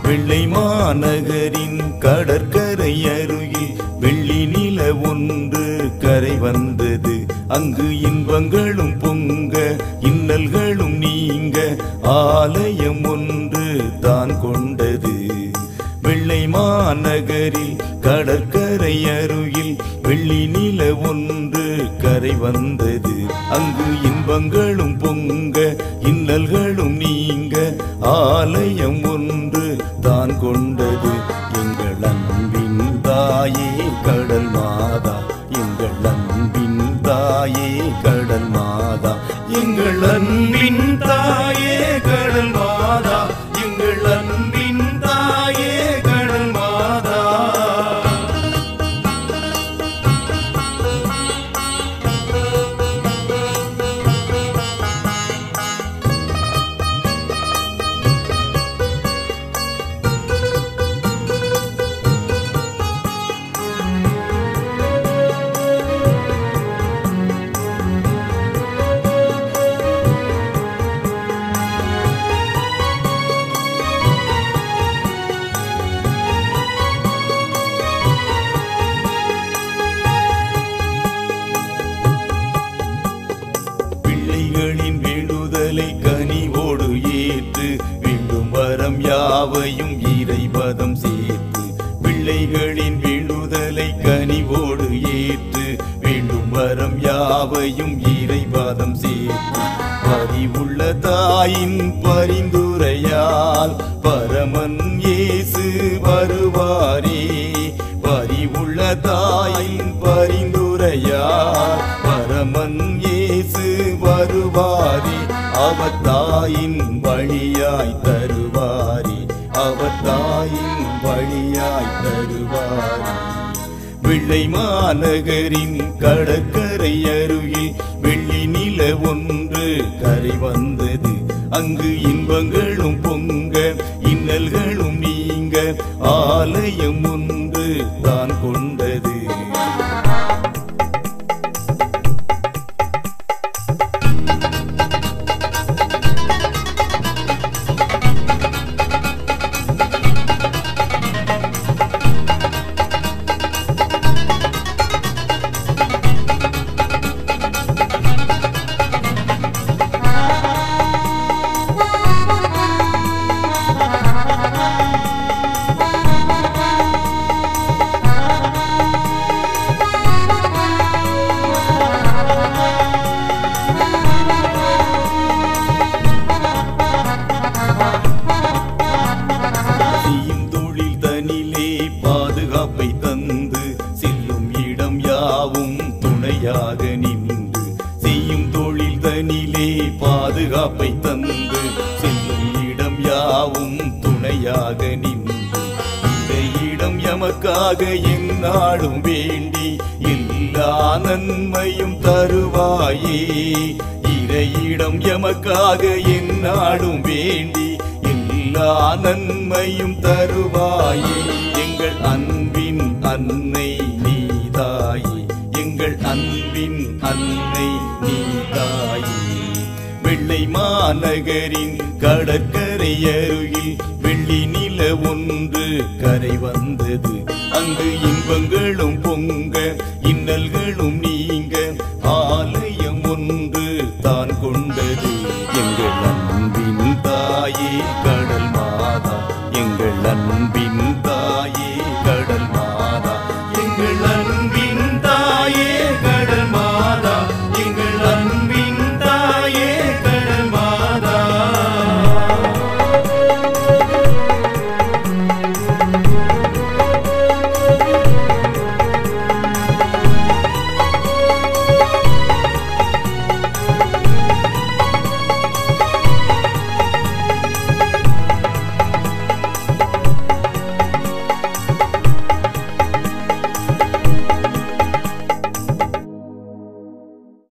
வெள்ளை மாநகரின் கடற்கரை அருகில் வெள்ளி நில ஒன்று கரை வந்தது. அங்கு இன்பங்களும் பொங்க இன்னல்களும் நீங்க ஆலயம் ஒன்று தான் கொண்டது. வெள்ளை மாநகரில் கடற்கரை அருகில் வெள்ளி நில ஒன்று கரை வந்தது. அங்கு இன்பங்களும் பொங்க இன்னல்களும் நீங்க ஆலயம் ஒன்று தான் கொண்டது. எங்கள் அன்பின் தாயே கடல் மாதா, எங்கள் அன்பின் தாயே கடல் மாதா, எங்கள் அன்பின் தாயே கடல் மாதா, எங்கள் அன்பின் தாயே கடல் மாதா. பிள்ளைகளின் வேண்டுதலை கனிவோடு ஏற்று வேண்டும் வரம் யாவையும் இறைபதம் சேர்த்து. பிள்ளைகளின் வேண்டுதலை கனிவோடு ஏற்று வேண்டும் வரம் யாவையும் இறைபதம் சேர்த்து. பரிவுள்ள தாயின் பரிந்துரையால் பரமன் இயேசு வருவாரே. பரிவுள்ள தாயின் பரிந்துரையால் பரமன் இயேசு வருவாரே. அவர் தாயின் வழியாய் தருவாரே, அவர் தாயின் வழியாய் தருவாரே. வெள்ளை மாநகரின் கடற்கரை அருகில் வெள்ளி நில ஒன்று கரை வந்தது. அங்கு இன்பங்களும் பொங்க இன்னல்களும் நீங்க ஆலயம் ஒன்று தான் கொண்டது. பாதுகாப்பை தந்து செல்லும் இடம் யாவும் துணையாக நின்று. செய்யும் தொழில் தனிலே பாதுகாப்பை தந்து செல்லும் இடம் யாவும் துணையாக நின்று. இந்த இடம் எமக்காக எந்நாளும் வேண்டி எல்லா நன்மையும் தருவாயே. இறையிடம் எமக்காக எந்நாளும் வேண்டி எல்லா நன்மையும் தருவாயே. எங்கள் அன்பின் அன்னை நீதாயே, எங்கள் அன்பின் அன்னை நீதாயே. வெள்ளை மாநகரின் கடற்கரை அருகில் வெள்ளி நில ஒன்று கரை வந்தது. அங்கு இன்பங்களும் பொங்க இன்னல்களும் நீங்க ஆலயம் ஒன்று தான் கொண்டது. எங்கள் அன்பின் தாயே